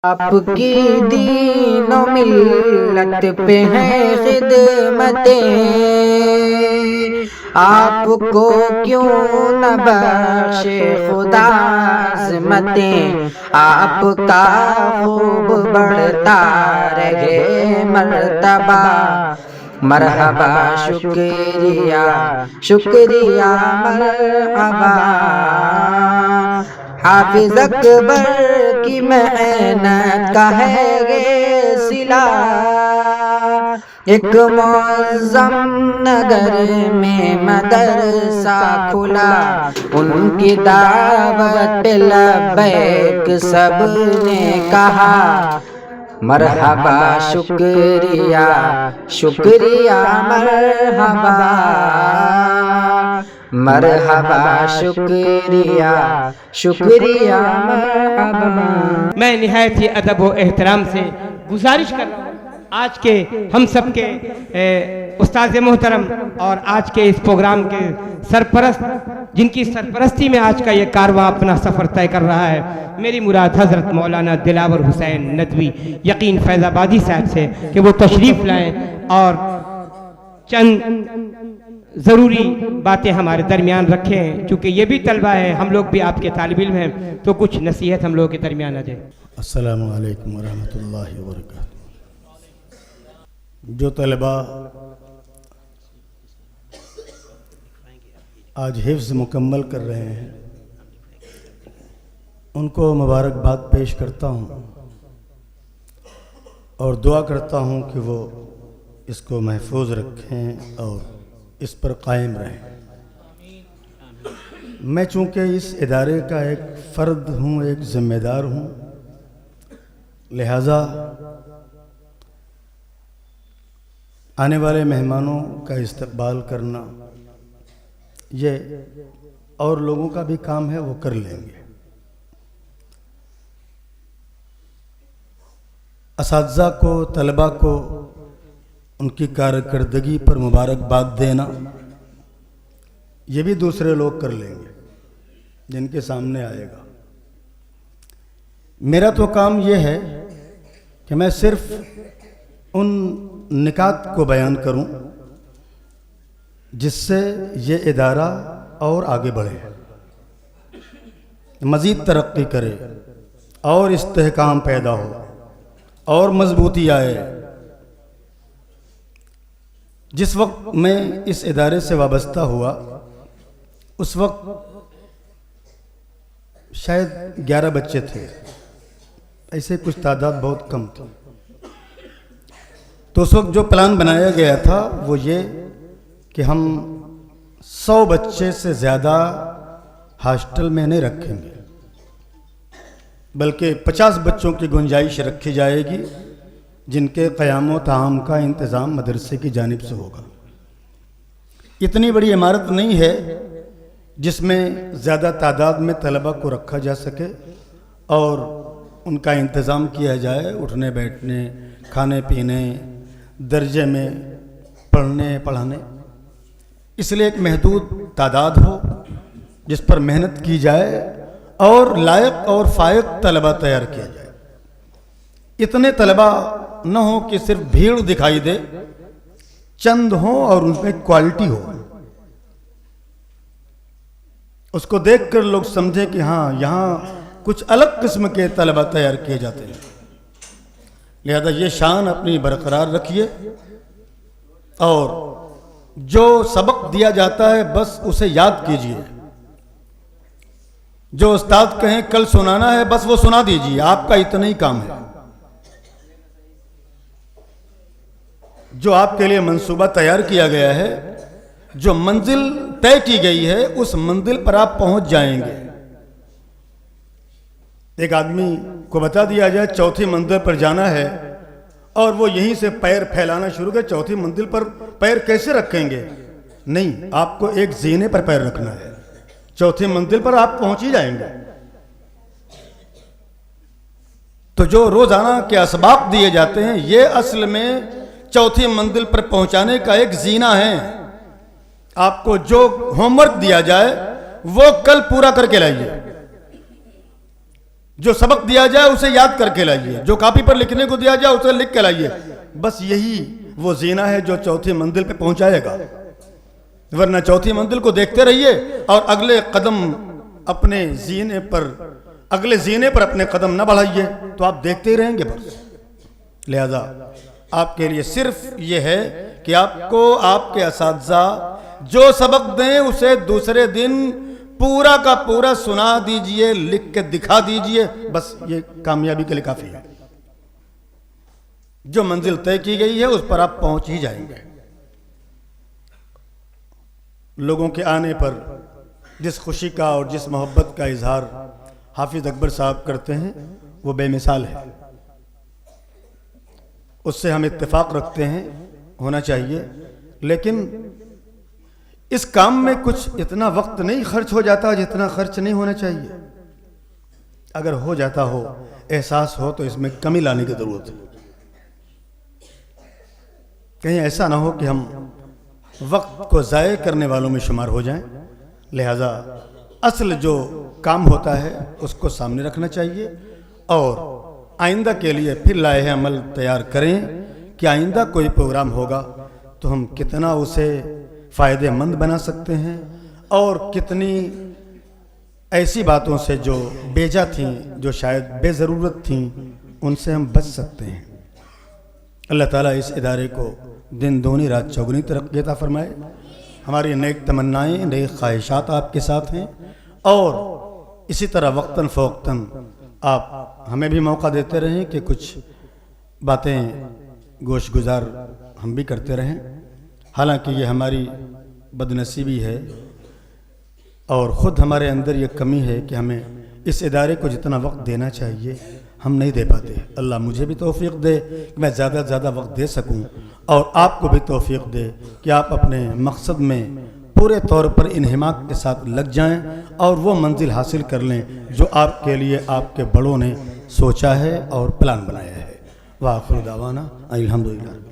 آپ کی دین و ملت پہ ہیں خدمتیں، آپ کو کیوں نہ بخشے خدا عظمتیں، آپ کا خوب بڑھتا رہے مرتبہ، مرحبا شکریہ شکریہ مرحبا۔ حافظ اکبر کی محنت کا ہے یہ صلہ، ایک معظم نگر میں مدرسہ کھلا، ان کی دعوت پہ لبیک سب نے کہا، مرحبا شکریہ شکریہ مرحبا، مرحبا شکریہ شکریہ مرحبا۔ میں نہایت ہی ادب و احترام سے گزارش کر رہا ہوں آج کے ہم سب کے استاد محترم اور آج کے اس پروگرام کے سرپرست، جن کی سرپرستی میں آج کا یہ کارواں اپنا سفر طے کر رہا ہے، میری مراد حضرت مولانا دلاور حسین ندوی یقین فیض آبادی صاحب سے کہ وہ تشریف لائیں اور چند ضروری باتیں ہمارے درمیان رکھیں، چونکہ یہ بھی طلبہ ہے، ہم لوگ بھی آپ کے طالب علم ہیں، تو کچھ نصیحت ہم لوگوں کے درمیان آ جائے۔ السلام علیکم ورحمۃ اللہ وبرکاتہ۔ جو طلبہ آج حفظ مکمل کر رہے ہیں ان کو مبارکباد پیش کرتا ہوں اور دعا کرتا ہوں کہ وہ اس کو محفوظ رکھیں اور اس پر قائم رہیں۔ میں چونکہ اس ادارے کا ایک فرد ہوں، ایک ذمہ دار ہوں، لہٰذا آنے والے مہمانوں کا استقبال کرنا یہ اور لوگوں کا بھی کام ہے، وہ کر لیں گے۔ اساتذہ کو، طلبہ کو ان کی کارکردگی پر مبارکباد دینا یہ بھی دوسرے لوگ کر لیں گے جن کے سامنے آئے گا۔ میرا تو کام یہ ہے کہ میں صرف ان نکات کو بیان کروں جس سے یہ ادارہ اور آگے بڑھے، مزید ترقی کرے اور استحکام پیدا ہو اور مضبوطی آئے۔ جس وقت میں اس ادارے سے وابستہ ہوا اس وقت شاید 11 بچے تھے، ایسے کچھ تعداد بہت کم تھی۔ تو اس وقت جو پلان بنایا گیا تھا وہ یہ کہ ہم 100 بچے سے زیادہ ہاسٹل میں نہیں رکھیں گے، بلکہ 50 بچوں کی گنجائش رکھی جائے گی جن کے قیام و طعام کا انتظام مدرسے کی جانب سے ہوگا۔ اتنی بڑی عمارت نہیں ہے جس میں زیادہ تعداد میں طلبہ کو رکھا جا سکے اور ان کا انتظام کیا جائے، اٹھنے بیٹھنے، کھانے پینے، درجے میں پڑھنے پڑھانے۔ اس لیے ایک محدود تعداد ہو جس پر محنت کی جائے اور لائق اور فائق طلبہ تیار کیا جائے۔ اتنے طلبہ نہ ہو کہ صرف بھیڑ دکھائی دے، چند ہوں اور ان میں کوالٹی ہو، اس کو دیکھ کر لوگ سمجھیں کہ ہاں یہاں کچھ الگ قسم کے طلبہ تیار کیے جاتے ہیں۔ لہذا یہ شان اپنی برقرار رکھیے اور جو سبق دیا جاتا ہے بس اسے یاد کیجیے۔ جو استاد کہیں کل سنانا ہے بس وہ سنا دیجیے، آپ کا اتنا ہی کام ہے۔ جو آپ کے لیے منصوبہ تیار کیا گیا ہے، جو منزل طے کی گئی ہے، اس منزل پر آپ پہنچ جائیں گے۔ ایک آدمی کو بتا دیا جائے 4تھی منزل پر جانا ہے اور وہ یہیں سے پیر پھیلانا شروع کر 4تھی منزل پر پیر کیسے رکھیں گے؟ نہیں، آپ کو ایک زینے پر پیر رکھنا ہے، 4تھی منزل پر آپ پہنچ ہی جائیں گے۔ تو جو روزانہ کے اسباق دیے جاتے ہیں یہ اصل میں 4تھی منزل پر پہنچانے کا ایک زینہ ہے۔ آپ کو جو ہوم ورک دیا جائے وہ کل پورا کر کے لائیے۔ جو سبق دیا جائے اسے یاد کر کے لائیے، جو کاپی پر لکھنے کو دیا جائے اسے لکھ کے لائیے. بس یہی وہ زینہ ہے جو چوتھی منزل پہ پہنچائے گا. ورنہ چوتھی منزل کو دیکھتے رہیے اور اگلے زینے پر اپنے قدم نہ بڑھائیے تو آپ دیکھتے ہی رہیں گے بس. لہذا آپ کے لیے صرف یہ ہے کہ آپ کو آپ کے اساتذہ جو سبق دیں اسے دوسرے دن پورا کا پورا سنا دیجئے، لکھ کے دکھا دیجئے. بس یہ کامیابی کے لیے کافی ہے. جو منزل طے کی گئی ہے اس پر آپ پہنچ ہی جائیں گے. لوگوں کے آنے پر جس خوشی کا اور جس محبت کا اظہار حافظ اکبر صاحب کرتے ہیں وہ بے مثال ہے. اس سے ہم اتفاق رکھتے ہیں، ہونا چاہیے. لیکن اس کام میں کچھ اتنا وقت نہیں خرچ ہو جاتا جتنا خرچ نہیں ہونا چاہیے. اگر ہو جاتا ہو، احساس ہو تو اس میں کمی لانے کی ضرورت ہے. کہیں ایسا نہ ہو کہ ہم وقت کو ضائع کرنے والوں میں شمار ہو جائیں. لہذا اصل جو کام ہوتا ہے اس کو سامنے رکھنا چاہیے اور آئندہ کے لیے پھر لائحہ عمل تیار کریں کہ آئندہ کوئی پروگرام ہوگا تو ہم کتنا اسے فائدہ مند بنا سکتے ہیں اور کتنی ایسی باتوں سے جو بیجا تھیں، جو شاید بے ضرورت تھیں، ان سے ہم بچ سکتے ہیں. اللہ تعالیٰ اس ادارے کو دن دونی رات چوگنی ترقی عطا فرمائے. ہماری نیک تمنائیں، نیک خواہشات آپ کے ساتھ ہیں اور اسی طرح وقتاً فوقتاً آپ ہمیں بھی موقع دیتے رہیں کہ کچھ باتیں گوش گزار ہم بھی کرتے رہیں. حالانکہ یہ ہماری بدنصیبی ہے اور خود ہمارے اندر یہ کمی ہے کہ ہمیں اس ادارے کو جتنا وقت دینا چاہیے ہم نہیں دے پاتے. اللہ مجھے بھی توفیق دے کہ میں زیادہ سے زیادہ وقت دے سکوں اور آپ کو بھی توفیق دے کہ آپ اپنے مقصد میں پورے طور پر انہماک کے ساتھ لگ جائیں اور وہ منزل حاصل کر لیں جو آپ کے لیے آپ کے بڑوں نے سوچا ہے اور پلان بنایا ہے. وآخر دعوانا الحمدللہ.